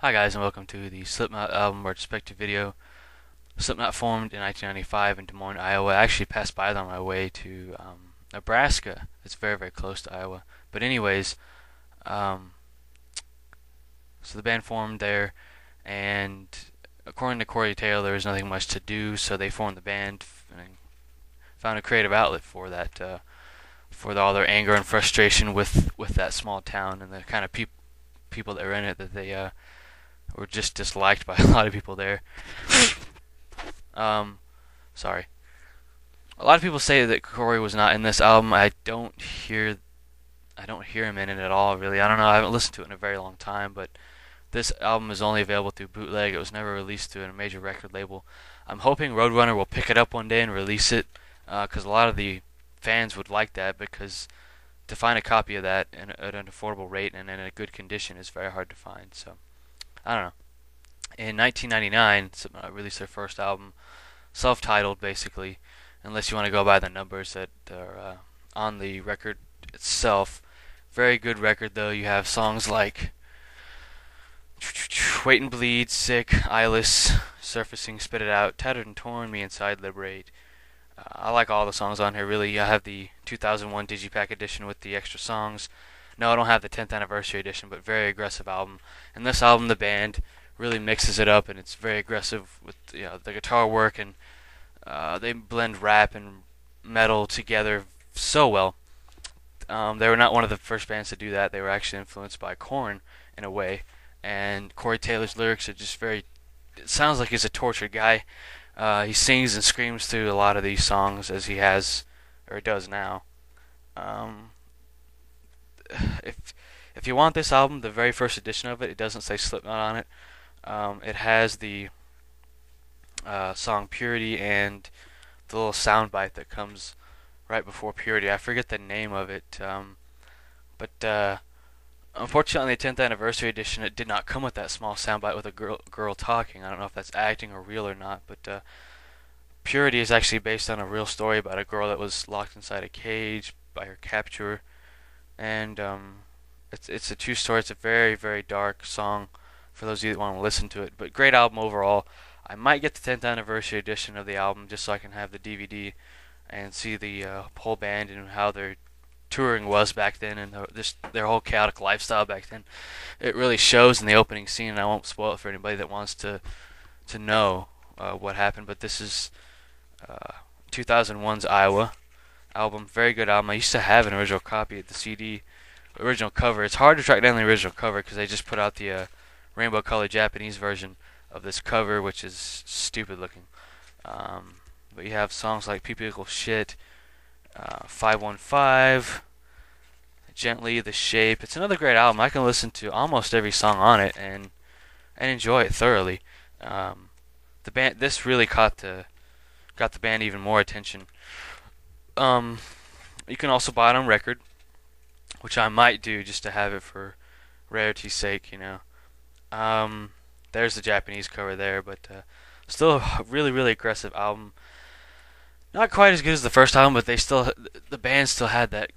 Hi guys, and welcome to the Slipknot album retrospective video. Slipknot formed in 1995 in Des Moines, Iowa. I actually passed by them on my way to Nebraska. It's very, very close to Iowa. But anyways, um, so the band formed there, and according to Corey Taylor, there was nothing much to do, so they formed the band and found a creative outlet for that, for all their anger and frustration with that small town and the kind of people that were in it that they were just disliked by a lot of people there. Um, Sorry. A lot of people say that Corey was not in this album. I don't hear him in it at all, really. I don't know. I haven't listened to it in a very long time, but this album is only available through bootleg. It was never released through a major record label. I'm hoping Roadrunner will pick it up one day and release it, because a lot of the fans would like that, because to find a copy of that at an affordable rate and in a good condition is very hard to find. So I don't know. In 1999, released their first album, Selftitled, basically, unless you want to go by the numbers that are on the record itself. Very good record, though. You have songs like Wait and Bleed, Sick, Eyeless, Surfacing, Spit It Out, Tattered and Torn, Me Inside, Liberate. I like all the songs on here, really. I have the 2001 Digipack edition with the extra songs. No, I don't have the 10th anniversary edition, but very aggressive album. And this album, the band really mixes it up, and it's very aggressive with the guitar work, and they blend rap and metal together so well. They were not one of the first bands to do that. They were actually influenced by Korn in a way, and Corey Taylor's lyrics are just very. It sounds like he's a tortured guy. He sings and screams through a lot of these songs as he has, or does now. Um, if if you want this album, the very first edition of it, it doesn't say Slipknot on it. It has the song Purity and the little soundbite that comes right before Purity. I forget the name of it, but unfortunately, on the 10th anniversary edition, it did not come with that small soundbite with a girl talking. I don't know if that's acting or real or not, but Purity is actually based on a real story about a girl that was locked inside a cage by her captor, and it's a true story. It's a very, very dark song for those of you that want to listen to it. But great album overall. I might get the 10th anniversary edition of the album just so I can have the DVD and see the whole band and how their touring was back then and just their whole chaotic lifestyle back then. It really shows in the opening scene, and I won't spoil it for anybody that wants to know what happened. But this is 2001's Iowa album. Very good album. I used to have an original copy of the CD, original cover. It's hard to track down the original cover because they just put out the rainbow colored Japanese version of this cover, which is stupid looking. But you have songs like People Equal Shit, 515, Gently, The Shape. It's another great album. I can listen to almost every song on it and enjoy it thoroughly. The band this really got the band even more attention. Um, you can also buy it on record, which I might do just to have it for rarity's sake, you know. There's the Japanese cover there, but still a really, really aggressive album. Not quite as good as the first album, but the band still had that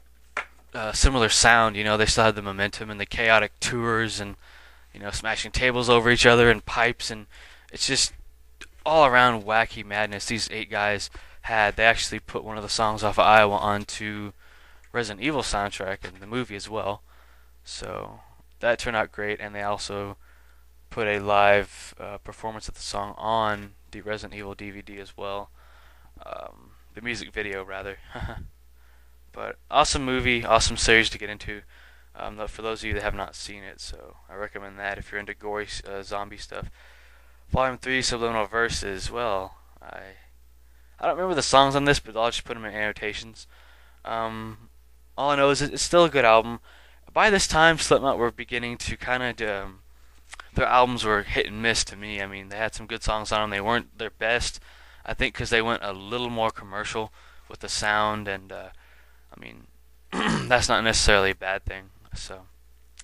similar sound. You know, they still had the momentum and the chaotic tours and smashing tables over each other and pipes, and it's just all around wacky madness. These 8 guys had. They actually put one of the songs off of Iowa onto Resident Evil soundtrack and the movie as well. So that turned out great, and they also put a live performance of the song on the Resident Evil DVD as well. The music video, rather. But awesome movie, awesome series to get into. For those of you that have not seen it, so I recommend that if you're into gory zombie stuff. Volume 3, Subliminal Verses. Well, I don't remember the songs on this, but I'll just put them in annotations. All I know is it's still a good album. By this time, Slipknot were beginning to kind of their albums were hit and miss to me. I mean, they had some good songs on them. They weren't their best, I think, because they went a little more commercial with the sound, and I mean, that's not necessarily a bad thing. So,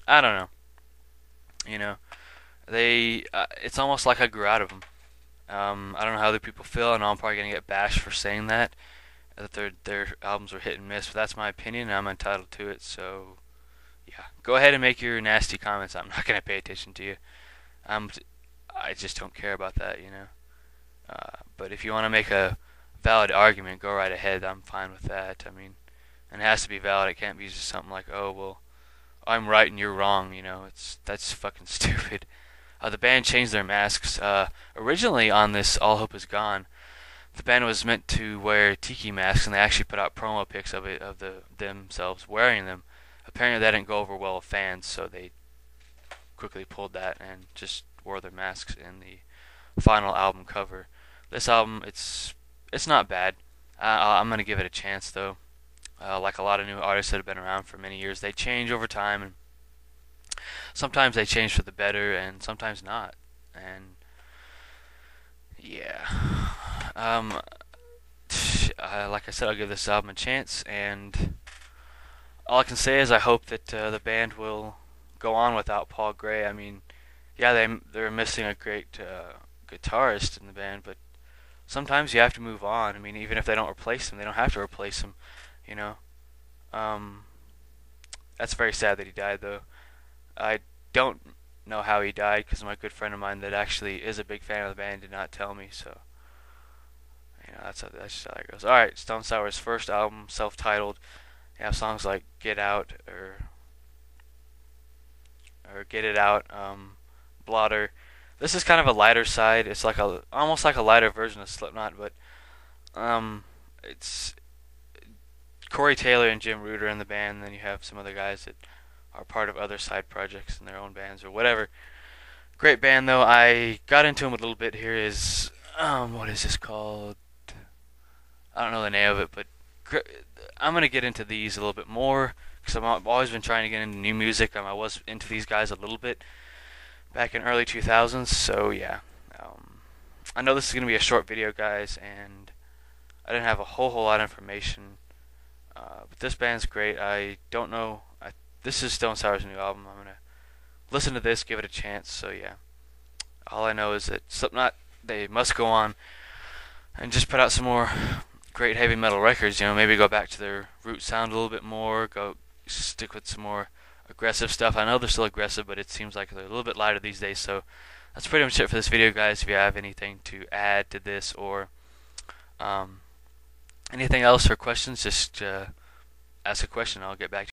I don't know. You know, it's almost like I grew out of them. I don't know how other people feel. I know I'm probably gonna get bashed for saying that their albums are hit and miss, but that's my opinion, and I'm entitled to it. So, yeah, go ahead and make your nasty comments. I'm not gonna pay attention to you. I'm I just don't care about that, you know. But if you want to make a valid argument, go right ahead. I'm fine with that. I mean, and it has to be valid. It can't be just something like, oh well, I'm right and you're wrong. You know, that's fucking stupid. The band changed their masks. Originally on this All Hope Is Gone, the band was meant to wear tiki masks, and they actually put out promo pics of it of themselves wearing them. Apparently, that didn't go over well with fans, so they quickly pulled that and just wore their masks in the final album cover. This album, it's not bad. I'm gonna give it a chance though. Like a lot of new artists that have been around for many years, they change over time, and sometimes they change for the better, and sometimes not. And yeah, um, like I said, I'll give this album a chance, and all I can say is I hope that the band will go on without Paul Gray. I mean, yeah, they're missing a great guitarist in the band, but sometimes you have to move on. I mean, even if they don't replace him, they don't have to replace him. You know, um, that's very sad that he died, though. I don't know how he died because my good friend of mine that actually is a big fan of the band did not tell me. So you know, that's just how it goes. All right, Stone Sour's first album, self-titled. You have songs like "Get Out" or "Get It Out," "Blotter." This is kind of a lighter side. It's like a almost like a lighter version of Slipknot, but it's Corey Taylor and Jim Root are in the band. And then you have some other guys that are part of other side projects in their own bands or whatever. Great band though. I got into them a little bit. Here is what is this called? I don't know the name of it, but I'm gonna get into these a little bit more because I've always been trying to get into new music. I was into these guys a little bit back in early 2000s. So yeah, I know this is gonna be a short video, guys, and I didn't have a whole lot of information. But this band's great. I don't know. This is Stone Sour's new album. I'm gonna listen to this, give it a chance. So yeah, all I know is that Slipknot, they must go on and just put out some more great heavy metal records. You know, maybe go back to their root sound a little bit more. Go stick with some more aggressive stuff. I know they're still aggressive, but it seems like they're a little bit lighter these days. So that's pretty much it for this video, guys. If you have anything to add to this or anything else or questions, just ask a question. I'll get back to you.